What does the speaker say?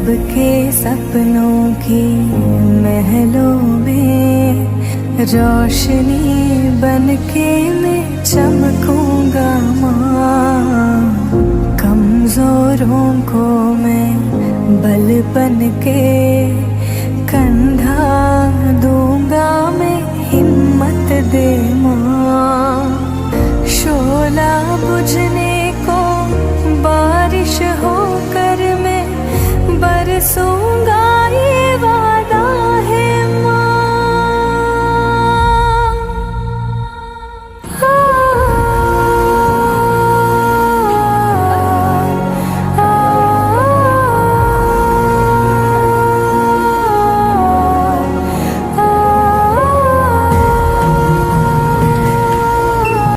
सबके सपनों की महलों में रोशनी बनके मैं चमकूंगा माँ। कमजोरों को मैं बल बनके कंधा दूंगा मैं, हिम्मत दे माँ।